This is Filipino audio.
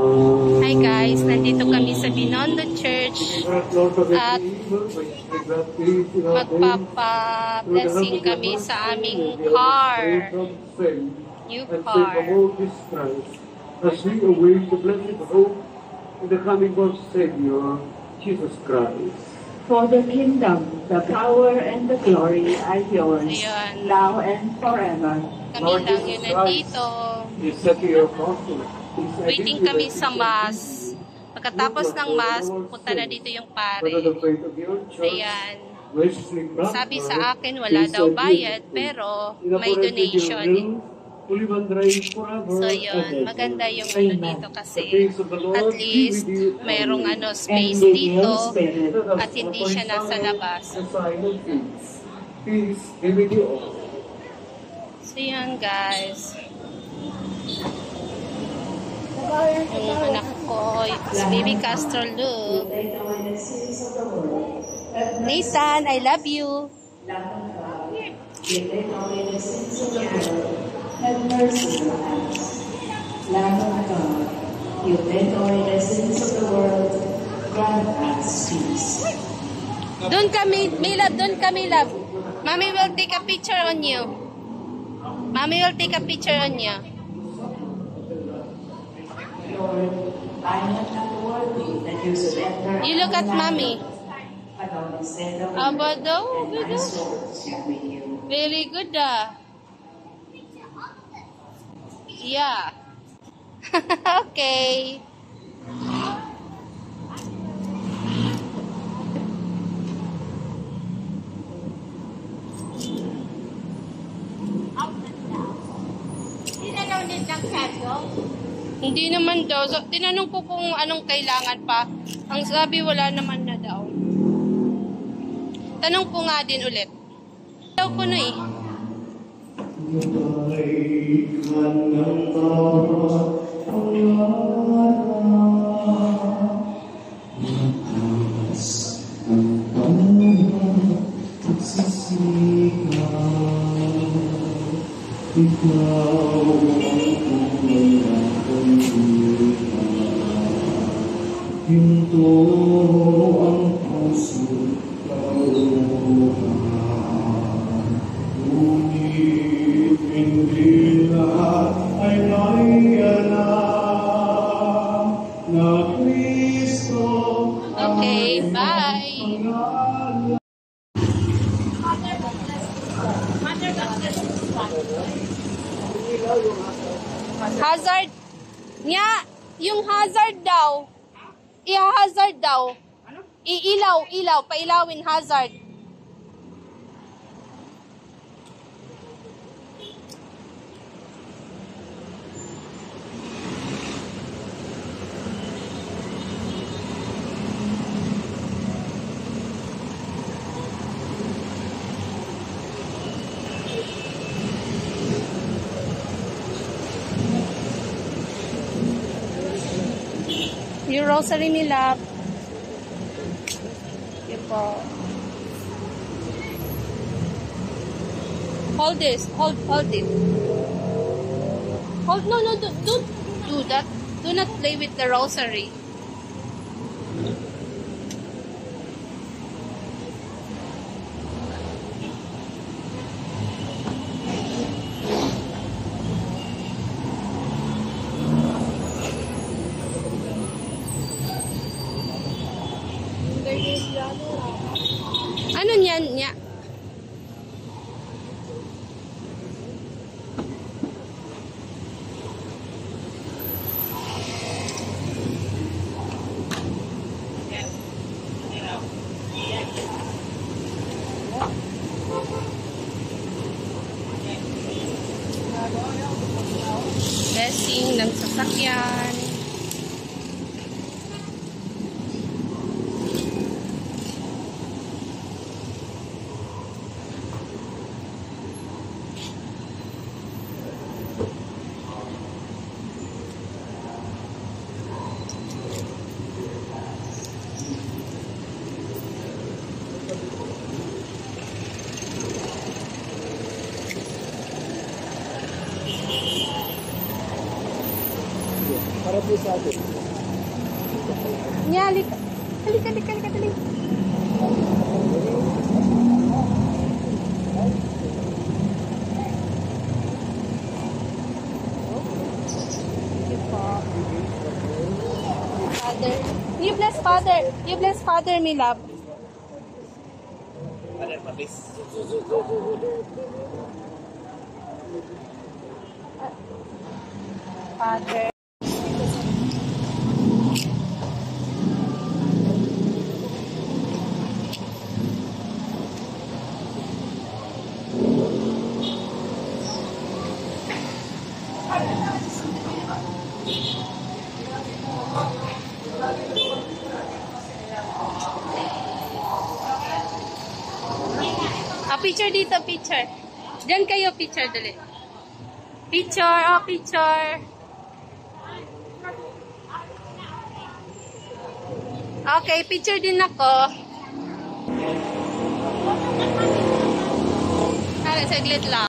Hi guys, nandito kami sa Binondo Church at magpapa-blessing kami sa aming car, new car. As we await the blessed hope in the coming of Savior, Jesus Christ. For the kingdom, the power, and the glory are yours, Ayan. now and forever. Kami lang yun nandito. Waiting kami sa Mass. Pagkatapos ng Mass, pupunta na dito yung pare. Ayan. Sabi sa akin, wala daw bayad, pero may donation. So yun, maganda yung ano dito kasi at least mayroong space dito at hindi siya nasa labas. So yan guys. Yung anak ko, it's baby Castro look. Nathan, I love you. Have mercy on us. Lamb of God, you take away the sins of the world, grant us peace. Doon kami, Milab, doon kami, love. Mommy will take a picture on you. Mommy will take a picture on you. Lord, I am not worthy that you should enter. You look at Mommy. Abado, very good Yeah. Okay. Hindi naman daw. So, tinanong ko kung anong kailangan pa. Ang sabi, wala naman na daw. Tanong ko nga din ulit. Daw ko na eh. Hinto ang puso ngunit hindi lahat ay naialam na Kristo. Okay, bye. Hazard. Nya, yung hazard daw. I-hazard daw. Ilaw, pailawin hazard. Yung rosary nila. Yun po. Hold this. Hold it. Hold, no, don't do that. Do not play with the rosary. Ano niyan niya? Blessing ng sasakyan. Nya, halika. Halika, halika, halika, halika. Father. You bless Father. You bless Father, my love. Father. Picture dito, picture. Diyan kayo, picture, dali. Picture, picture. Okay, picture din ako. Saglit lang.